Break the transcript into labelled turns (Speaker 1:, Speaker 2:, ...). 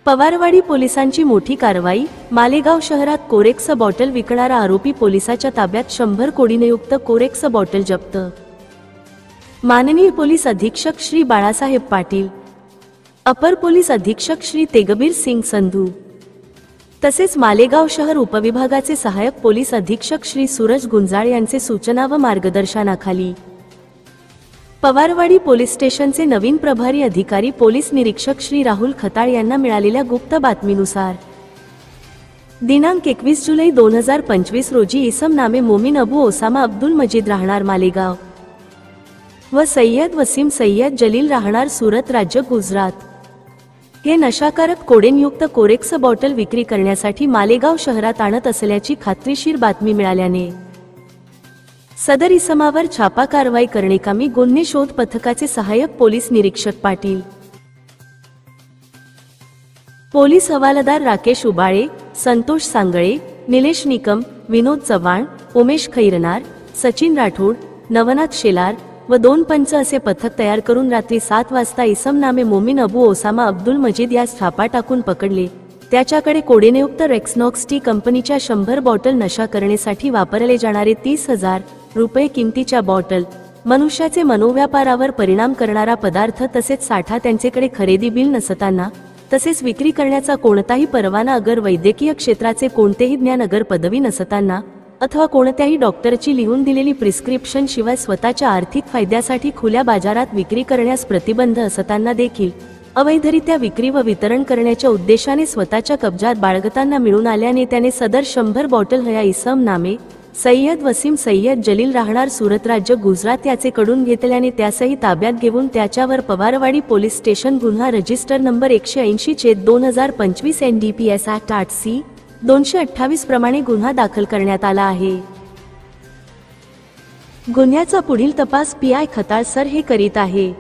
Speaker 1: पवारवाडी पोलिसांची मोठी कारवाई। मालेगाव शहरात कोरेक्स बॉटल विकणारा आरोपी पोलिसाच्या ताब्यात। 100 कोडीनेयुक्त कोरेक्स बॉटल जप्त। माननीय पोलीस अधीक्षक श्री बाळासाहेब पाटील, अपर पोलीस अधीक्षक श्री तेगबीर सिंग संधू तसेच मालेगाव शहर उपविभागाचे सहाय्यक पोलीस अधीक्षक श्री सूरज गुंजाळ यांचे सूचना व मार्गदर्शनाखाली पवारवाडी पोलीस स्टेशनचे नवीन प्रभारी अधिकारी पोलीस निरीक्षक श्री राहुल खताळ यांना मिळालेल्या गुप्त बातमीनुसार दिनांक 21 जुलै 2025 रोजी इसम नामे मोमीन अबू ओसामा अब्दुल मजीद राहणार मालेगाव व सय्यद वसीम सय्यद जलील राहणार सुरत राज्य गुजरात हे नशाकारक कोडेनयुक्त कोरेक्स बॉटल विक्री करण्यासाठी मालेगाव शहरात आणत असल्याची खात्रीशीर बातमी मिळाल्याने सदर इसमावर छापा कारवाई करण्याकामी गुन्हे शोध पथकाचे सहाय्यक पोलीस निरीक्षक पाटील, पोलीस हवालदार राकेश उबाळे, संतोष सांगळे, निलेश निकम, विनोद चव्हाण, उमेश खैरनार, सचिन राठोड, नवनाथ शेलार व 2 पंच असे पथक तयार करून रात्री 7 वाजता इसम नामे मोमीन अबू ओसामा अब्दुल मजीद यास छापा टाकून पकडले। त्याच्याकडे कोडेनयुक्त रेक्सनॉक्स टी कंपनीच्या 100 बॉटल नशा करण्यासाठी वापरले जाणारे 30,000 रुपये किमतीच्या बॉटल, मनुष्याचे मनोव्यापारावर परिणाम करणारा पदार्थ तसेच साठा त्यांचेकडे खरेदी बिल नसताना तसेच विक्री करण्याचा कोणताही परवाना अगर वैद्यकीय क्षेत्राचे कोणतेही ज्ञान अगर पदवी नसताना अथवा कोणत्याही डॉक्टरची लिहून दिलेली प्रिस्क्रिप्शन शिवाय स्वतःच्या आर्थिक फायद्यासाठी खुल्या बाजारात विक्री करण्यास प्रतिबंध असताना देखील अवैधरित्या विक्री व वितरण करण्याच्या उद्देशाने स्वतःच्या कब्जात बाळगताना मिळून आल्याने त्याने सदर 100 बॉटल हया इसम नामे सय्यद वसीम सय्यद जलील राहणार सुरत राज्य गुजरात याचे कडून घेतल्याने त्यासही ताब्यात घेऊन त्याच्यावर पवारवाडी पोलीस स्टेशन गुन्हा register number 180/2025 NDPS act 8C 228 प्रमाणे गुन्हा दाखल करण्यात आला आहे। गुन्ह्याचा पुढील तपास PI खताळ सर हे करीत आहे।